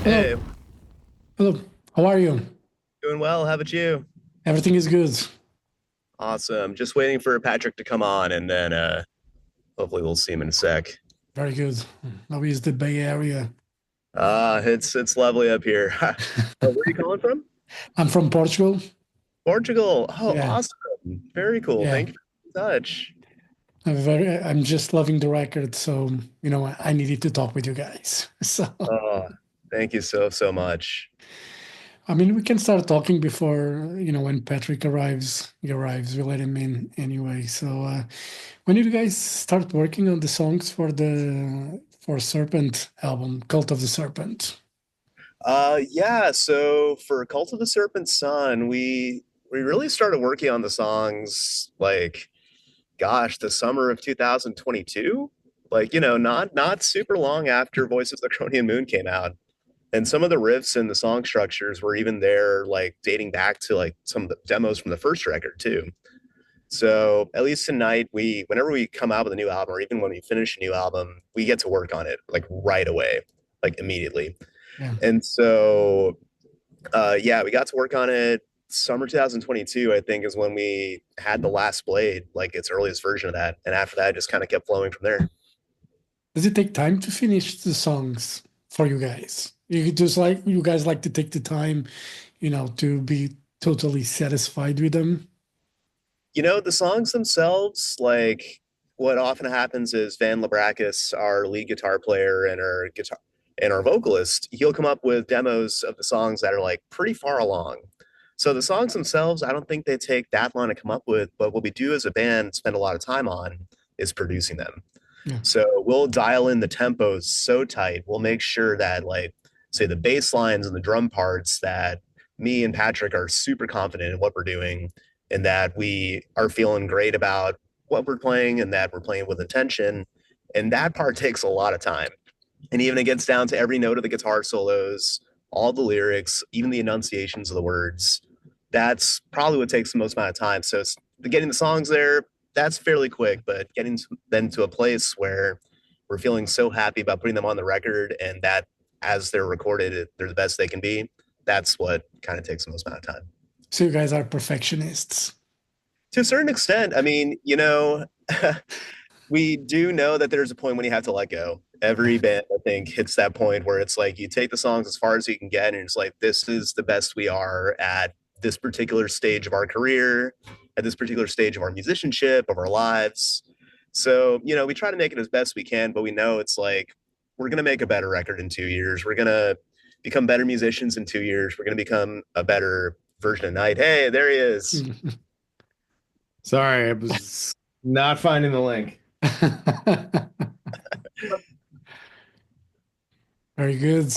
Hello, Hey, hello. How are you? doing well. How about you? Everything is good. Awesome. Just waiting for Patrick to come on, and then hopefully we'll see him in a sec. Very good. How is the Bay Area? It's lovely up here. Where are you calling from? I'm from Portugal. Portugal. Oh, Yeah, awesome. Very cool. yeah. Thank you for the touch. I'm just loving the record, so I needed to talk with you guys. So, Oh, thank you so much. I mean, we can start talking before when Patrick arrives. He arrives. We let him in anyway. So, when did you guys start working on the songs for the Serpent album, Cult of the Serpent? Yeah, so for Cult of the Serpent Sun, we really started working on the songs like gosh, the summer of 2022. Like, not super long after Voices of the Cronian Moon came out. And some of the riffs and the song structures were even there, like dating back to like some of the demos from the first record too. So at least tonight, whenever we come out with a new album, or even when we finish a new album, we get to work on it like right away, like immediately. Yeah. And so, yeah, we got to work on it. Summer 2022, I think, is when we had the last blade, like its earliest version of that. And after that, it just kind of kept flowing from there. Does it take time to finish the songs for you guys? You guys like to take the time, to be totally satisfied with them? The songs themselves, like what often happens is Van Labrakis, our lead guitar player and our vocalist, he'll come up with demos of the songs that are like pretty far along. So the songs themselves, I don't think they take that long to come up with, but what we do as a band spend a lot of time on is producing them. Yeah. So we'll dial in the tempos so tight. We'll make sure that like say the bass lines and the drum parts that me and Patrick are super confident in what we're doing and that we are feeling great about what we're playing and that we're playing with intention. And that part takes a lot of time. And even it gets down to every note of the guitar solos, all the lyrics, even the enunciations of the words. That's probably what takes the most amount of time. So getting the songs there, that's fairly quick, but getting them to a place where we're feeling so happy about putting them on the record and that as they're recorded, they're the best they can be. That's what kind of takes the most amount of time. So you guys are perfectionists. To a certain extent, I mean, we do know that there's a point when you have to let go. Every band, I think, hits that point where it's like you take the songs as far as you can get, and it's like, this is the best we are at this particular stage of our career, at this particular stage of our musicianship, of our lives. So, we try to make it as best we can, but we know it's like, we're going to make a better record in 2 years. We're going to become better musicians in 2 years. We're going to become a better version of NITE. Hey, there he is. Sorry, I was not finding the link. Very good.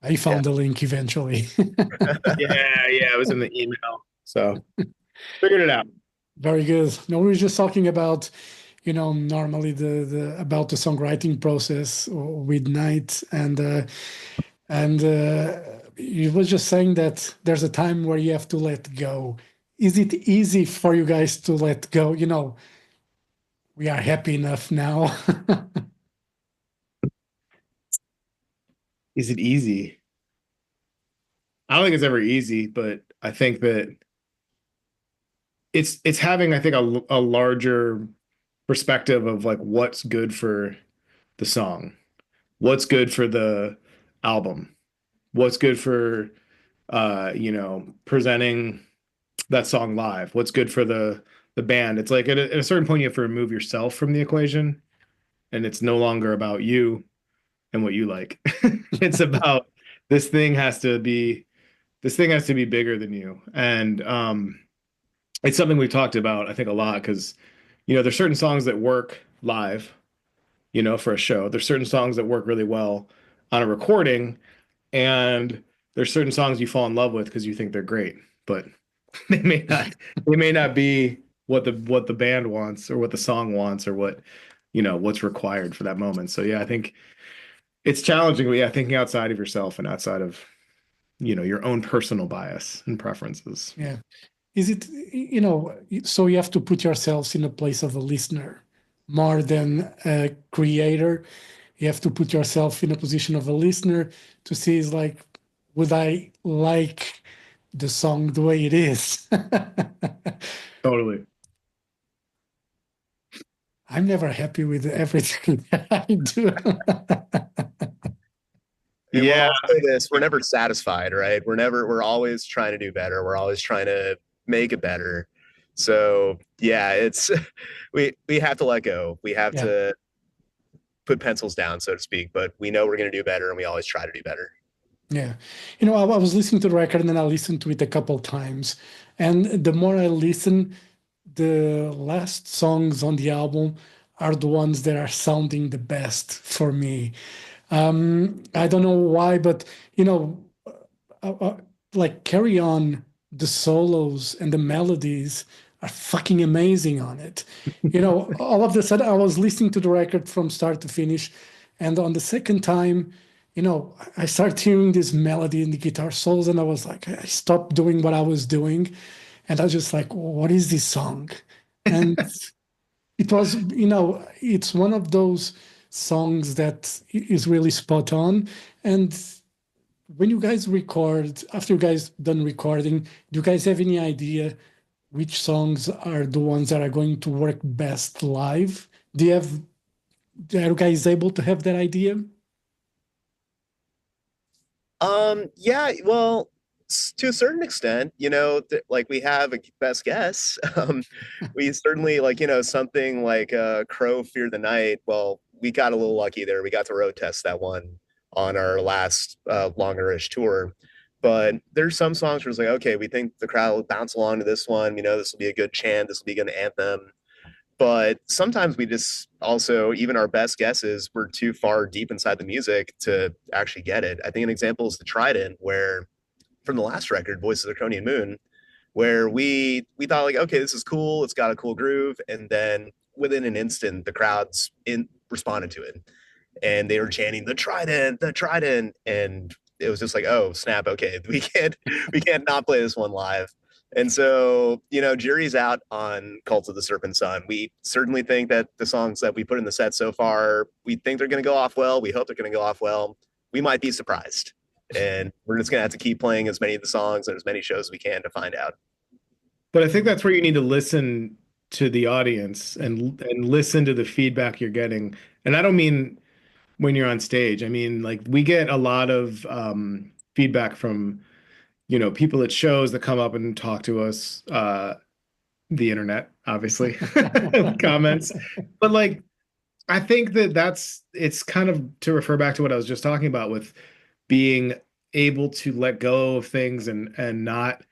I Yeah. found the link eventually. Yeah, it was in the email. So figured it out. Very good. No, we were just talking about, normally the about the songwriting process with NITE, and you was just saying that there's a time where you have to let go. Is it easy for you guys to let go? We are happy enough now. Is it easy? I don't think it's ever easy, but I think that it's having, I think, a larger perspective of like what's good for the song, what's good for the album, what's good for presenting that song live, what's good for the band. It's like at a certain point you have to remove yourself from the equation, and it's no longer about you and what you like. It's about this thing has to be this thing has to be bigger than you. And it's something we've talked about, I think, a lot because there's certain songs that work live, for a show. There's certain songs that work really well on a recording, and there's certain songs you fall in love with because you think they're great, but they may not be what the band wants or what the song wants or what's required for that moment. So yeah, I think it's challenging, but yeah, thinking outside of yourself and outside of your own personal bias and preferences. Yeah. Is it, so you have to put yourselves in the place of a listener more than a creator. you have to put yourself in a position of a listener to see is like, would I like the song the way it is? Totally. I'm never happy with everything that I do. And Yeah. I'll say this, we're never satisfied, right? We're always trying to do better. We're always trying to make it better. So yeah, it's we have to let go. We have Yeah. to put pencils down, so to speak, but we know we're going to do better and we always try to do better. Yeah. I was listening to the record and then I listened to it a couple times. And the more I listen, the last songs on the album are the ones that are sounding the best for me. I don't know why, but uh, uh, like Carry On, the solos and the melodies are fucking amazing on it. All of a sudden I was listening to the record from start to finish, and on the second time, I started hearing this melody in the guitar solos, and I was like, I stopped doing what I was doing, and I was just like, what is this song? And it was, it's one of those songs that is really spot on. And when you guys record, after you guys done recording, do you guys have any idea which songs are the ones that are going to work best live? Are you guys able to have that idea? Yeah, well, to a certain extent, like we have a best guess. We certainly like, something like Crow Fear the Night. Well, we got a little lucky there. We got to road test that one on our last longer-ish tour. But there's some songs where it's like, okay, we think the crowd will bounce along to this one. This will be a good chant. This will be a good anthem. But sometimes we just also, even our best guesses, we're too far deep inside the music to actually get it. I think an example is the Trident, where from the last record, Voices of the Cronian Moon, where we thought like, okay, this is cool, it's got a cool groove, and then within an instant, the crowds in responded to it, and they were chanting the Trident, and it was just like, oh snap, okay, we can't not play this one live. And so, jury's out on Cult of the Serpent Sun. We certainly think that the songs that we put in the set so far, we think they're going to go off well. We hope they're going to go off well. We might be surprised. And we're just going to have to keep playing as many of the songs and as many shows as we can to find out. But I think that's where you need to listen to the audience and listen to the feedback you're getting. And I don't mean when you're on stage. I mean, like we get a lot of feedback from, people at shows that come up and talk to us, the internet, obviously, comments. But like, I think it's kind of to refer back to what I was just talking about with being able to let go of things and not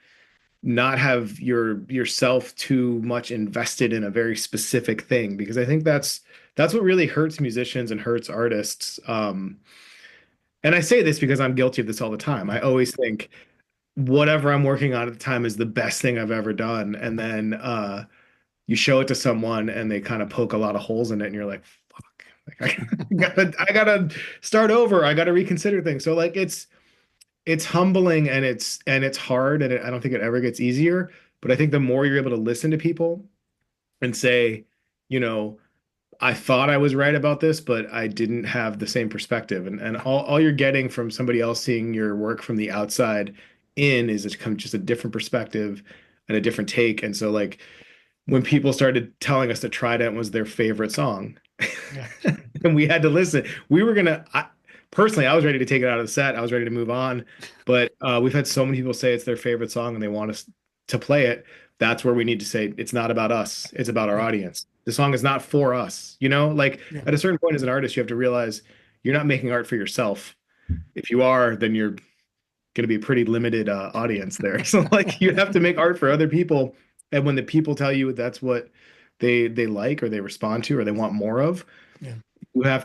have yourself too much invested in a very specific thing, because I think that's what really hurts musicians and hurts artists. And I say this because I'm guilty of this all the time. I always think whatever I'm working on at the time is the best thing I've ever done, and then you show it to someone and they kind of poke a lot of holes in it, and you're like, fuck, like, I gotta start over. I gotta reconsider things. So like it's humbling and it's hard, and I don't think it ever gets easier. But I think the more you're able to listen to people and say, I thought I was right about this, but I didn't have the same perspective. And all you're getting from somebody else seeing your work from the outside in is just a different perspective and a different take. And so like when people started telling us that Trident was their favorite song, Yeah. and we had to listen, we were personally, I was ready to take it out of the set. I was ready to move on, but we've had so many people say it's their favorite song and they want us to play it. That's where we need to say it's not about us. It's about our audience. The song is not for us. Like Yeah. at a certain point as an artist, you have to realize you're not making art for yourself. If you are, then you're going to be a pretty limited audience there. So like you have to make art for other people. And when the people tell you that's what they like or they respond to or they want more of, Yeah.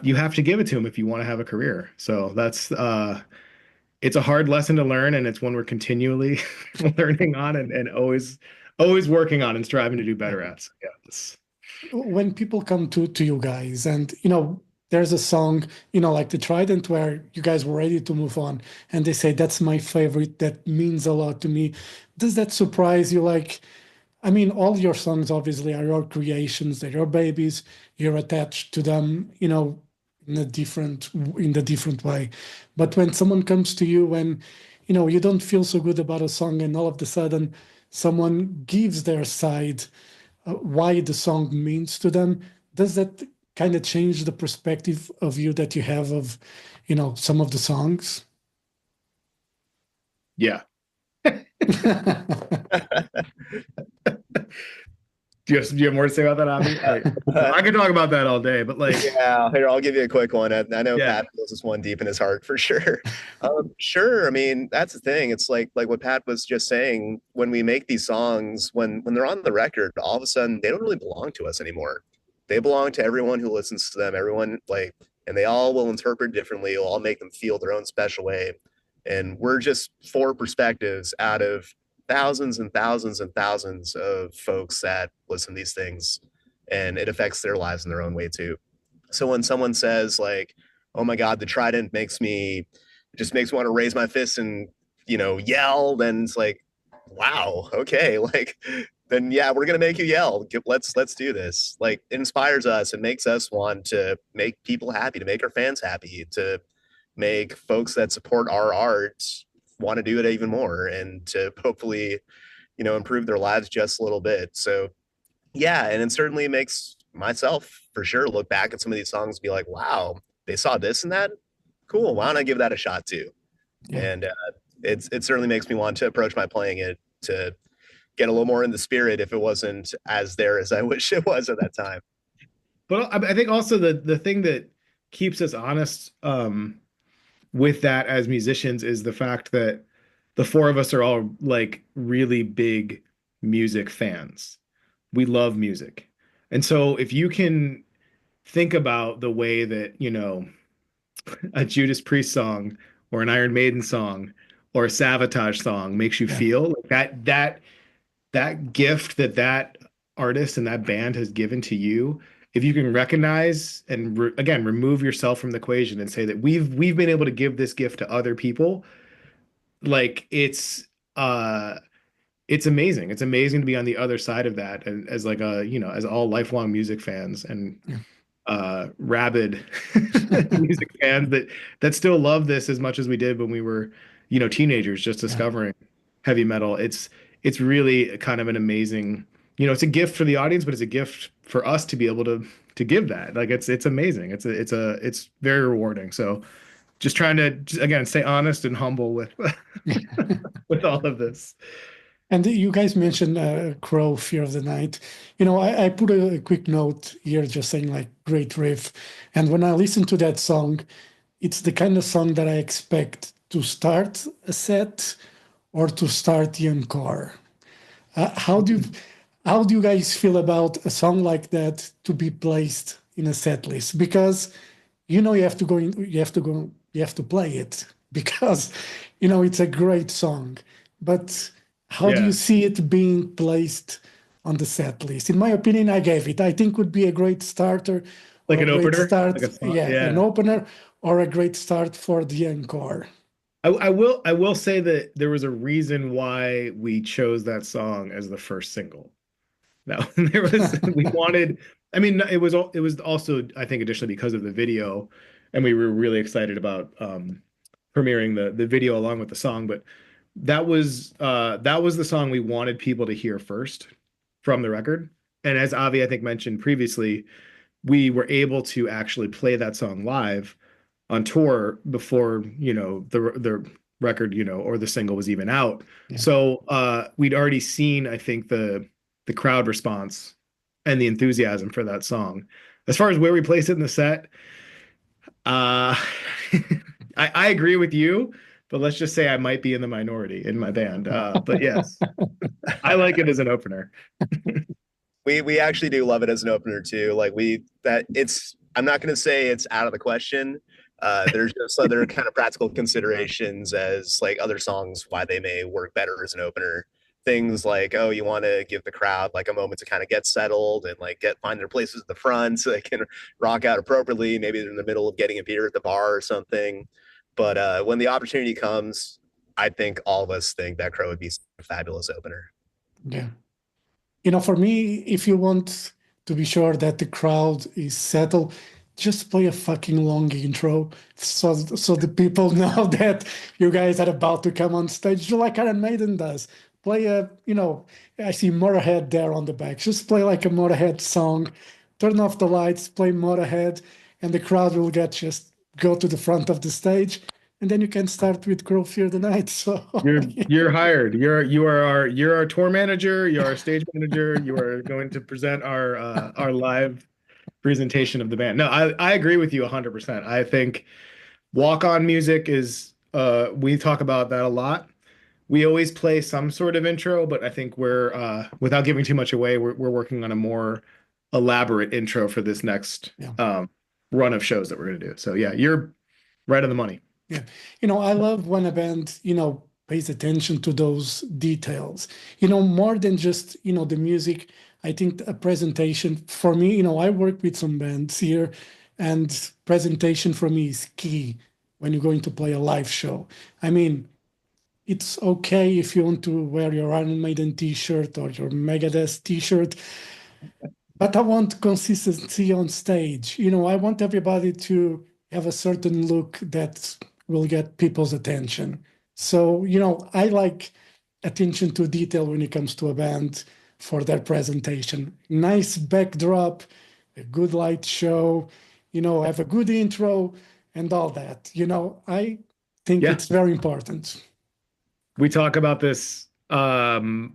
you have to give it to them if you want to have a career. So that's it's a hard lesson to learn, and it's one we're continually learning on and always working on and striving to do better at. So yeah, When people come to you guys and there's a song like the Trident where you guys were ready to move on and they say that's my favorite, that means a lot to me, does that surprise you? Like, I mean, all your songs obviously are your creations, they're your babies, you're attached to them, in the different way. But when someone comes to you when you don't feel so good about a song, and all of a sudden someone gives their side, why the song means to them, does that kind of change the perspective of you that you have of some of the songs? Yeah. Do you have more to say about that, Avi? I could talk about that all day, but like, Yeah, here, I'll give you a quick one. I know yeah, Pat feels this one deep in his heart for sure. Sure. I mean, that's the thing. It's like what Pat was just saying. When we make these songs, when they're on the record, all of a sudden they don't really belong to us anymore. They belong to everyone who listens to them. Everyone and they all will interpret differently. It'll all make them feel their own special way. And we're just four perspectives out of thousands and thousands and thousands of folks that listen to these things, and it affects their lives in their own way too. So when someone says like, "Oh my God, the Trident just makes me want to raise my fist and yell," then it's like, "Wow, okay, like then yeah, we're gonna make you yell. Let's do this." Like it inspires us. It makes us want to make people happy, to make our fans happy, to make folks that support our art want to do it even more, and to hopefully improve their lives just a little bit. So yeah, and it certainly makes myself for sure look back at some of these songs and be like, wow, they saw this and that. Cool. Why don't I give that a shot too? Yeah. And it certainly makes me want to approach my playing it to get a little more in the spirit if it wasn't as there as I wish it was at that time. but I think also the thing that keeps us honest with that as musicians is the fact that the four of us are all like really big music fans. We love music. And so if you can think about the way that, a Judas Priest song or an Iron Maiden song or a Savatage song makes you Yeah. feel, like that gift that artist and that band has given to you, if you can recognize and again remove yourself from the equation and say that we've been able to give this gift to other people, like it's amazing. It's amazing to be on the other side of that, and as like as all lifelong music fans and Yeah. rabid music fans that still love this as much as we did when we were, teenagers just Yeah. discovering heavy metal. It's really kind of an amazing, it's a gift for the audience, but it's a gift for us to be able to give that. Like it's amazing. It's very rewarding. So just trying to again stay honest and humble with with all of this. And you guys mentioned Crow, Fear of the Night. I put a quick note here just saying like great riff. And when I listen to that song, it's the kind of song that I expect to start a set or to start the encore. How do you guys feel about a song like that to be placed in a set list? Because you have to play it because it's a great song. But how do you Yeah. see it being placed on the set list? In my opinion, I gave it. I think would be a great starter or Like a an great opener, start. like a song. Yeah, an Yeah. opener or a great start for the encore. I will say that there was a reason why we chose that song as the first single. No, we wanted, I mean, it was also, I think, additionally because of the video, and we were really excited about premiering the video along with the song. But that was the song we wanted people to hear first from the record. And as Avi, I think, mentioned previously, we were able to actually play that song live on tour before the record or the single was even out. Yeah. So we'd already seen, I think, the crowd response and the enthusiasm for that song. As far as where we place it in the set, uh I agree with you, but let's just say I might be in the minority in my band. But yes, I like it as an opener. We actually do love it as an opener too. Like I'm not going to say it's out of the question. There's just other kind of practical considerations as like other songs why they may work better as an opener. Things like, oh, you want to give the crowd like a moment to kind of get settled and like find their places at the front so they can rock out appropriately. Maybe they're in the middle of getting a beer at the bar or something. But when the opportunity comes, I think all of us think that Crow would be a fabulous opener. Yeah. For me, if you want to be sure that the crowd is settled, just play a fucking long intro so the people know that you guys are about to come on stage, just like Iron Maiden does. Play a, I see Motorhead there on the back. Just play like a Motorhead song, turn off the lights, play Motorhead, and the crowd will get just go to the front of the stage, and then you can start with Grow Fear the Night. So You're hired. You're our tour manager, you're our stage manager, you are going to present our live presentation of the band. No, I agree with you 100%. I think walk-on music is we talk about that a lot. We always play some sort of intro, but I think we're without giving too much away, we're working on a more elaborate intro for this next yeah. Run of shows that we're gonna do. So yeah, you're right on the money. Yeah. I love when a band, pays attention to those details, more than just, the music. I think a presentation for me, I work with some bands here, and presentation for me is key when you're going to play a live show. I mean, it's okay if you want to wear your Iron Maiden t-shirt or your Megadeth t-shirt, but I want consistency on stage. I want everybody to have a certain look that will get people's attention. So, I like attention to detail when it comes to a band for their presentation. Nice backdrop, a good light show, have a good intro and all that. I think Yeah. it's very important. We talk about this all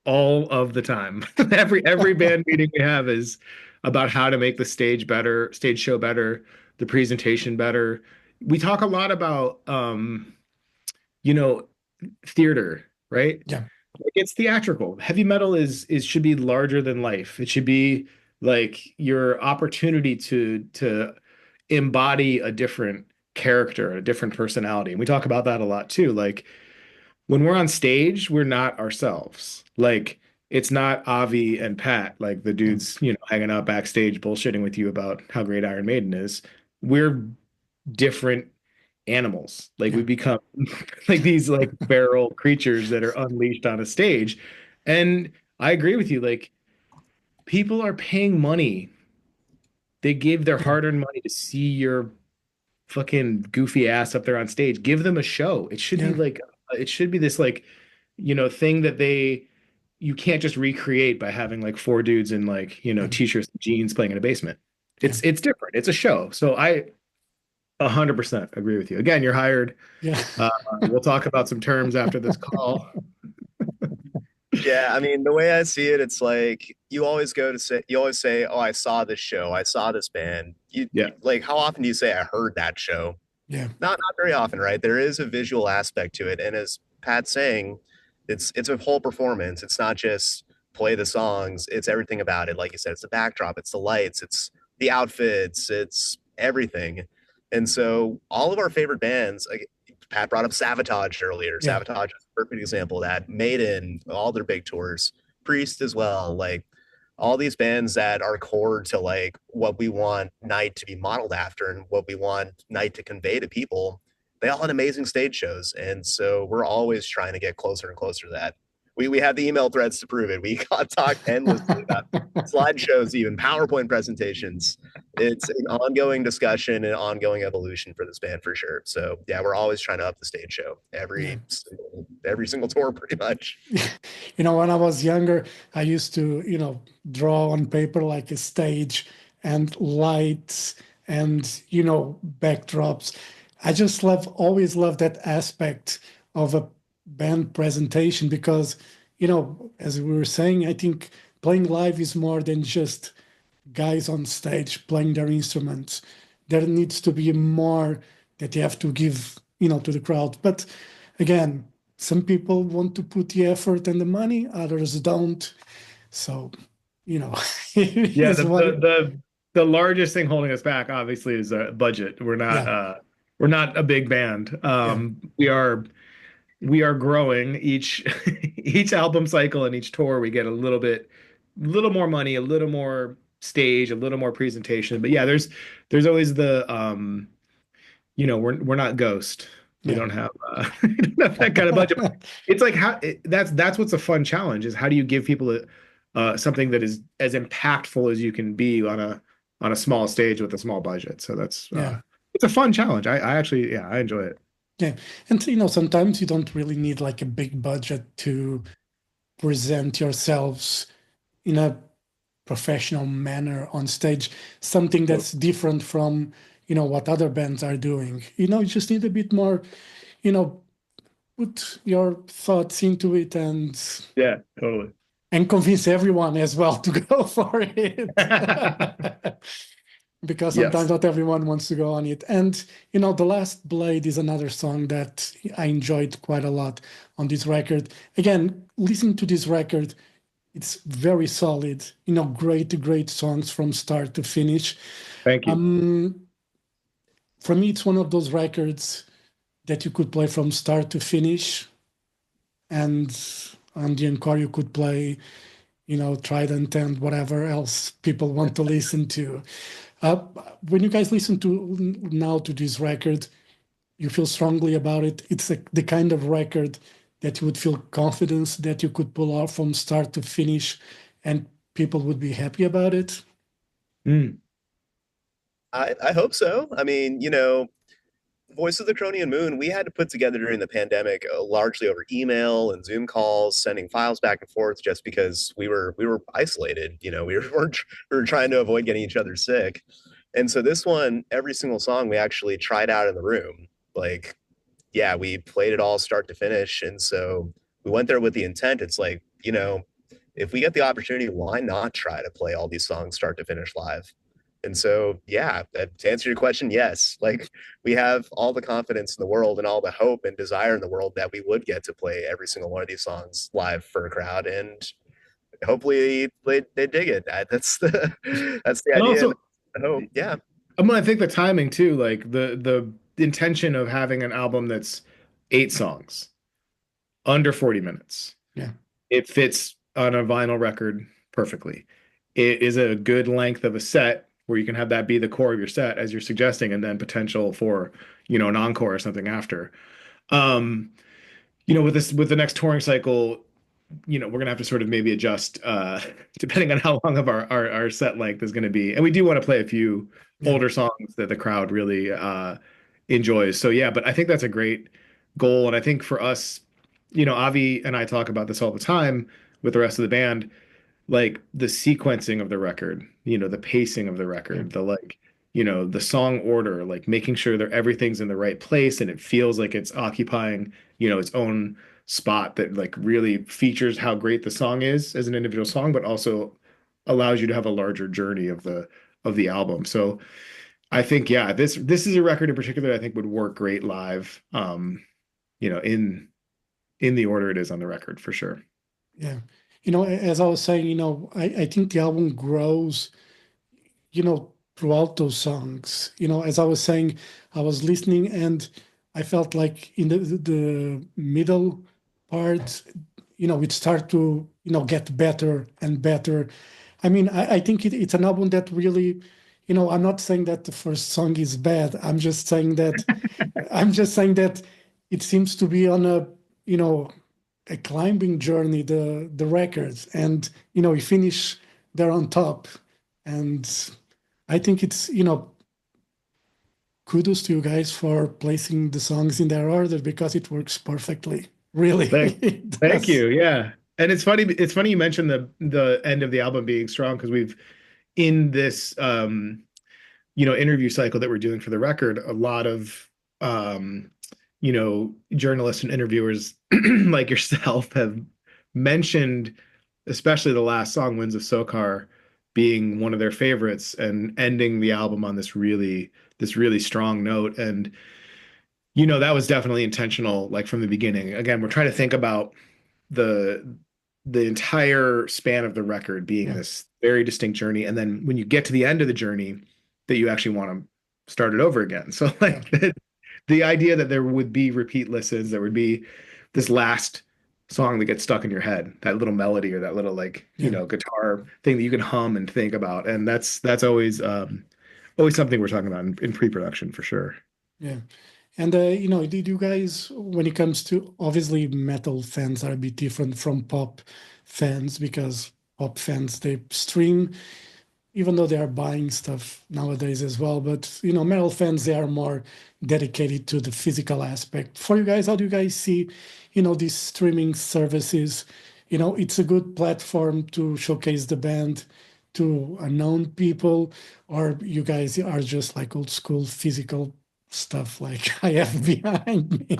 of the time. Every band meeting we have is about how to make the stage better, stage show better, the presentation better. We talk a lot about you know, theater, right? Yeah. Like it's theatrical. Heavy metal is should be larger than life. It should be like your opportunity to embody a different character, a different personality. And we talk about that a lot too. Like when we're on stage, we're not ourselves. Like it's not Avi and Pat, like the dudes, hanging out backstage bullshitting with you about how great Iron Maiden is. We're different animals. Like Yeah. we become like these like feral creatures that are unleashed on a stage. And I agree with you. Like people are paying money. They give their Yeah. hard-earned money to see your fucking goofy ass up there on stage. Give them a show. It should be Yeah. like it should be this like thing that you can't just recreate by having like four dudes in like Yeah. t-shirts and jeans playing in a basement. Yeah. It's different. It's a show. So I 100% agree with you. Again, you're hired. Yeah. We'll talk about some terms after this call. Yeah, I mean, the way I see it, it's like you always say, "Oh, I saw this show, I saw this band." Yeah. Like, how often do you say, "I heard that show"? Yeah. Not very often, right? There is a visual aspect to it, and as Pat's saying, it's a whole performance. It's not just play the songs; it's everything about it. Like you said, it's the backdrop, it's the lights, it's the outfits, it's everything. And so, all of our favorite bands, like Pat brought up Savatage earlier. Yeah. Savatage is a perfect example of that. Maiden, all their big tours, Priest as well. Like all these bands that are core to like what we want NITE to be modeled after and what we want NITE to convey to people. They all had amazing stage shows, and so we're always trying to get closer and closer to that. We have the email threads to prove it. We got talked endlessly about slideshows, even PowerPoint presentations. It's an ongoing discussion and ongoing evolution for this band for sure. So yeah, we're always trying to up the stage show Yeah. every single tour pretty much. When I was younger, I used to, draw on paper like a stage and lights and, backdrops. I just always love that aspect of a band presentation because, as we were saying, I think playing live is more than just guys on stage playing their instruments. There needs to be more that you have to give, to the crowd. But again, some people want to put the effort and the money, others don't. So, it Yeah, is what the largest thing holding us back obviously is budget. yeah, We're not a big band. yeah, We are growing each each album cycle and each tour we get a little more money, a little more stage, a little more presentation. But yeah, there's always the we're not Ghost. We yeah. don't have we don't have that kind of budget. It's like that's what's a fun challenge is how do you give people something that is as impactful as you can be on on a small stage with a small budget. So that's Yeah. it's a fun challenge. I actually, yeah, I enjoy it. Yeah. And sometimes you don't really need like a big budget to present yourselves in a professional manner on stage, something that's different from, what other bands are doing. You just need a bit more, you know, put your thoughts into it Yeah, totally. and convince everyone as well to go for it. Because sometimes Yes. not everyone wants to go on it. And The Last Blade is another song that I enjoyed quite a lot on this record. Again, listening to this record, it's very solid. Great songs from start to finish. Thank you. For me, it's one of those records that you could play from start to finish, and on the encore you could play, Trident and whatever else people want to listen to. Uh, when you guys listen to now to this record, you feel strongly about it. It's the kind of record that you would feel confidence that you could pull off from start to finish, and people would be happy about it. Mm. I hope so. I mean, Voice of the Cronian Moon, we had to put together during the pandemic, largely over email and Zoom calls, sending files back and forth, just because we were isolated. We were trying to avoid getting each other sick, and so this one, every single song we actually tried out in the room. Like, yeah, we played it all start to finish, and so we went there with the intent. It's like, if we get the opportunity, why not try to play all these songs start to finish live? And so, yeah, to answer your question, yes. Like, we have all the confidence in the world and all the hope and desire in the world that we would get to play every single one of these songs live for a crowd, and hopefully they dig it. That's the And idea and also, the hope. Yeah, I think the timing too, like the intention of having an album that's 8 songs under 40 minutes. Yeah. It fits on a vinyl record perfectly. It is a good length of a set where you can have that be the core of your set as you're suggesting, and then potential for, an encore or something after. Um, with the next touring cycle, we're gonna have to sort of maybe adjust depending on how long of our set length is gonna be. And we do want to play a few Yeah. older songs that the crowd really enjoys. So yeah, but I think that's a great goal. And I think for us, Avi and I talk about this all the time with the rest of the band, like the sequencing of the record, the pacing of the record, the song order, like making sure that everything's in the right place and it feels like it's occupying, its own spot that like really features how great the song is as an individual song, but also allows you to have a larger journey of the album. So I think, yeah, this is a record in particular I think would work great live, in the order it is on the record for sure. Yeah. As I was saying, I think the album grows, throughout those songs. As I was saying, I was listening and I felt like in the middle part, it start to, get better and better. I mean, I think it's an album that really, I'm not saying that the first song is bad. I'm just saying that it seems to be on a climbing journey, the records, and we finish there on top. And I think it's kudos to you guys for placing the songs in their order because it works perfectly. Really, Thank, it thank does. you. Yeah. And it's funny. It's funny you mentioned the end of the album being strong because we've in this interview cycle that we're doing for the record, a lot of journalists and interviewers like yourself have mentioned, especially the last song, Winds of Sokar, being one of their favorites and ending the album on this really strong note. And that was definitely intentional, like from the beginning. Again, we're trying to think about the the entire span of the record being Yeah, this very distinct journey, and then when you get to the end of the journey, that you actually want to start it over again. So yeah, like the idea that there would be repeat listens, there would be this last song that gets stuck in your head, that little melody or that little like yeah, guitar thing that you can hum and think about, and that's always something we're talking about in pre-production for sure. yeah. And did you guys, when it comes to obviously metal fans are a bit different from pop fans because pop fans they stream, even though they are buying stuff nowadays as well. But metal fans, they are more dedicated to the physical aspect. For you guys, how do you guys see, these streaming services? It's a good platform to showcase the band to unknown people, or you guys are just like old school physical stuff like I have behind me.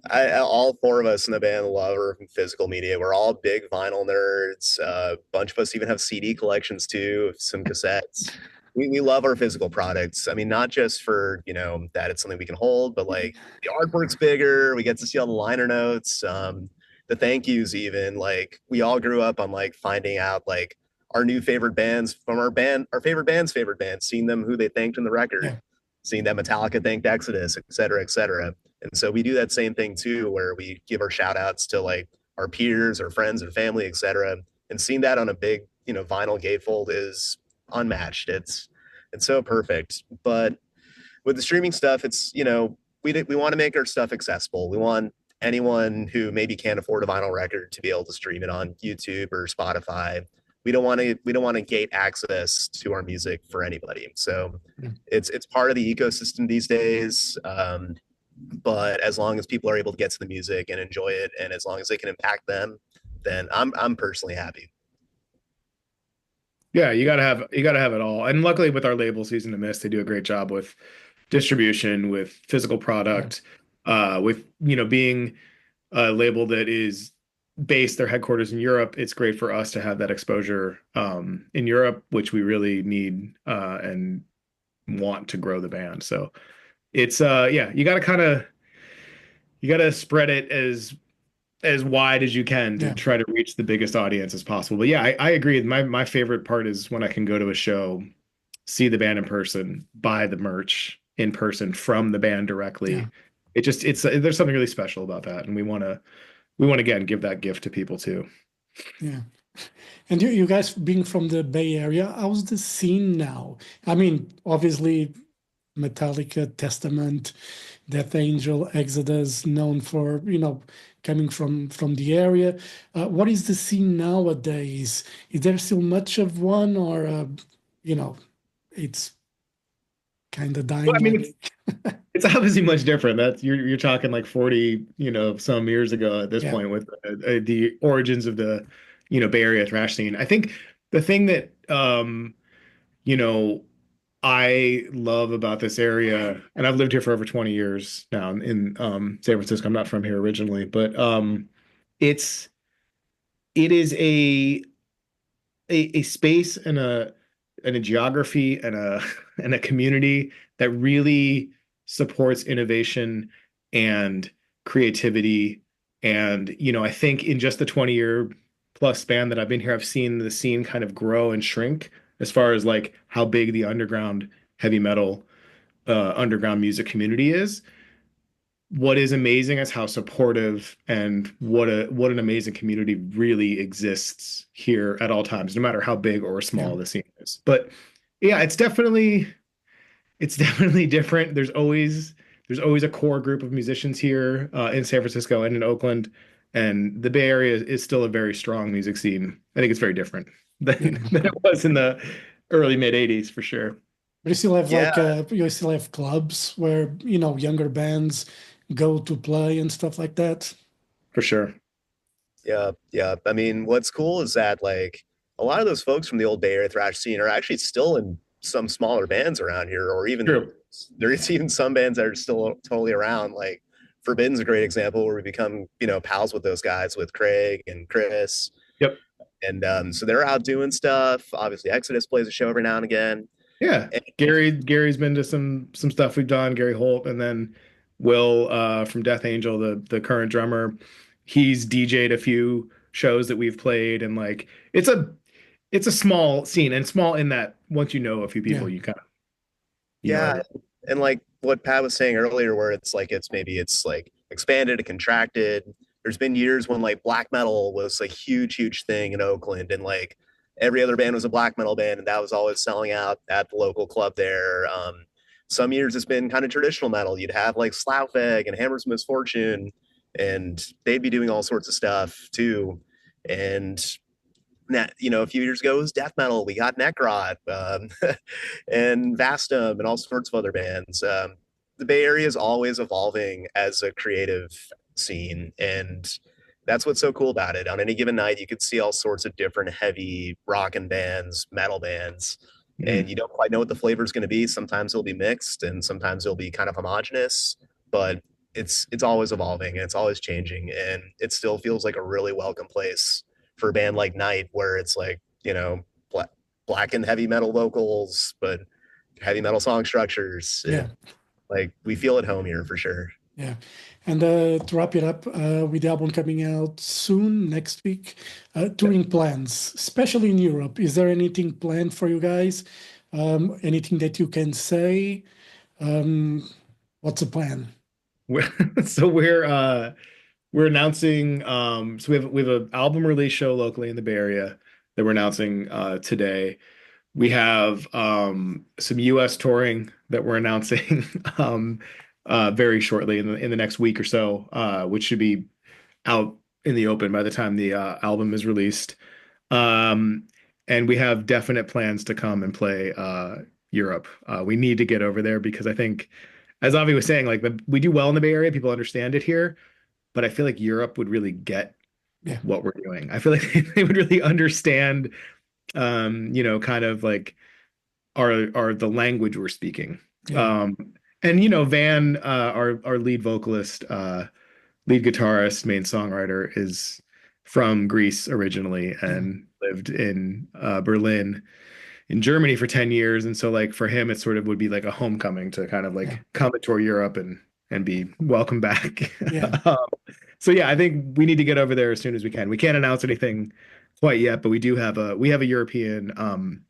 All four of us in the band love physical media. We're all big vinyl nerds. A bunch of us even have CD collections too, some cassettes. We love our physical products. I mean, not just for, that it's something we can hold, but like the artwork's bigger. We get to see all the liner notes, the thank yous even. Like we all grew up on like finding out like our new favorite bands from our favorite band's favorite band, seeing them who they thanked in the record, Yeah, seeing that Metallica thanked Exodus, et cetera, et cetera. And so we do that same thing too, where we give our shout outs to like our peers, our friends and family, et cetera. And seeing that on a big, vinyl gatefold is unmatched. It's so perfect. But with the streaming stuff, it's, we want to make our stuff accessible. We want anyone who maybe can't afford a vinyl record to be able to stream it on YouTube or Spotify. We don't want to gate access to our music for anybody. So yeah, it's part of the ecosystem these days. But as long as people are able to get to the music and enjoy it, and as long as they can impact them, then I'm personally happy. Yeah, you gotta have it all. And luckily with our label Season to Miss, they do a great job with distribution, with physical yeah, product, with being a label that is based their headquarters in Europe. It's great for us to have that exposure in Europe, which we really need and want to grow the band. So it's yeah, you gotta spread it as wide as you can to yeah, try to reach the biggest audience as possible. But yeah, I agree. My favorite part is when I can go to a show, see the band in person, buy the merch in person from the band yeah, directly. It's there's something really special about that, and we want to again give that gift to people too. yeah. And you guys being from the Bay Area, how's the scene now? I mean, obviously, Metallica, Testament, Death Angel, Exodus, known for coming from the area. What is the scene nowadays? Is there still much of one, or you know, it's kind of Well, dying? I mean, Like, it's obviously much different. That's you're talking like 40, some years ago at this yeah, point with the origins of the, Bay Area thrash scene. I think the thing that you know, I love about this area, and I've lived here for over 20 years now in San Francisco. I'm not from here originally, but it's it is a space and a geography and a and a community that really supports innovation and creativity. And I think in just the 20-year plus span that I've been here, I've seen the scene kind of grow and shrink as far as like how big the underground heavy metal underground music community is. What is amazing is how supportive and what an amazing community really exists here at all times, no matter how big or yeah, small the scene is. But yeah, it's definitely different. There's always a core group of musicians here in San Francisco and in Oakland, and the Bay Area is still a very strong music scene. I think it's very different than yeah. than it was in the early mid '80s for sure. But you still have Yeah, like you still have clubs where younger bands go to play and stuff like that. For sure. yeah, yeah. I mean, what's cool is that like a lot of those folks from the old Bay Area thrash scene are actually still in some smaller bands around here, or even True. there's even some bands that are still totally around. Like Forbidden's a great example where we become, pals with those guys with Craig and Chris. Yep. And so they're out doing stuff. Obviously, Exodus plays a show every now and again. Yeah. And Gary's been to some stuff we've done, Gary Holt, and then Will from Death Angel, the current drummer. He's DJ'd a few shows that we've played, and like it's a small scene, and small in that once you know a few Yeah, people, you kind of you know yeah, everyone. and like what Pat was saying earlier, where it's like expanded and contracted. There's been years when like black metal was a huge, huge thing in Oakland, and like every other band was a black metal band, and that was always selling out at the local club there. Some years it's been kind of traditional metal. You'd have like Slough and Hammers of Misfortune, and they'd be doing all sorts of stuff too. And a few years ago it was death metal. We got Necrot, and Vastum, and all sorts of other bands. The Bay Area is always evolving as a creative scene, and that's what's so cool about it. On any given night, you could see all sorts of different heavy rockin' bands, metal bands, and you don't quite know what the flavor is going to be. Sometimes it'll be mixed, and sometimes it'll be kind of homogenous, but it's always evolving and it's always changing, and it still feels like a really welcome place for a band like NITE, where it's like, black and heavy metal vocals, but heavy metal song structures. Yeah. Like, we feel at home here for sure. Yeah. And to wrap it up, with the album coming out soon, next week, touring plans, especially in Europe. Is there anything planned for you guys? Anything that you can say? What's the plan? So we're announcing, so we have an album release show locally in the Bay Area that we're announcing today. We have some US touring that we're announcing very shortly in the next week or so, which should be out in the open by the time the album is released. And we have definite plans to come and play Europe. We need to get over there because I think, as Avi was saying, like, we do well in the Bay Area. People understand it here, but I feel like Europe would really get what we're doing. I feel like they would really understand, kind of like the language we're speaking. Yeah. And Van, our lead vocalist, lead guitarist, main songwriter, is from Greece originally and lived in Berlin in Germany for 10 years. And so, like, for him, it sort of would be like a homecoming to kind of like come and tour Europe and be welcome back. So yeah, I think we need to get over there as soon as we can. We can't announce anything quite yet, but we have a European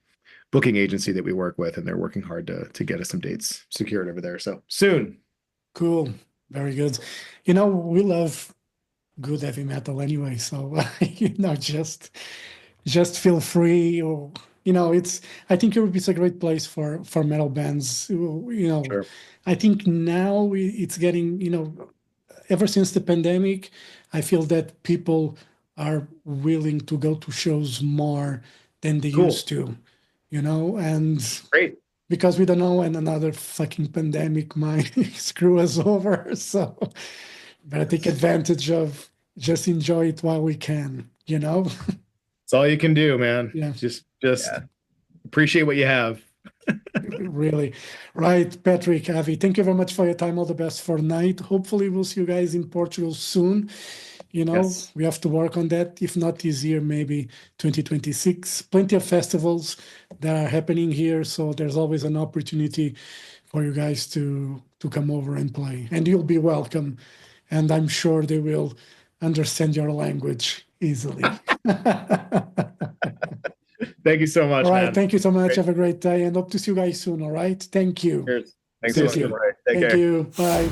booking agency that we work with, and they're working hard to get us some dates secured over there. So soon. Cool. Very good. We love good heavy metal anyway, so just feel free. Or I think Europe is a great place for metal bands. Sure. I think now it's getting, ever since the pandemic, I feel that people are willing to go to shows more than they used to, and Great. because we don't know when another fucking pandemic might screw us over. So better take advantage of, just enjoy it while we can, It's all you can do, man. Yeah. Just appreciate what you have. Really. Right, Patrick, Avi, thank you very much for your time. All the best for NITE. Hopefully we'll see you guys in Portugal soon. Yes. We have to work on that. If not this year, maybe 2026. Plenty of festivals that are happening here, so there's always an opportunity for you guys to come over and play. And you'll be welcome. And I'm sure they will understand your language easily. Thank you so much, all right, man. thank you so much. Great. Have a great day and hope to see you guys soon. All right, thank you. Cheers. Thanks so much. Thank you. Take care. Thank you. Bye.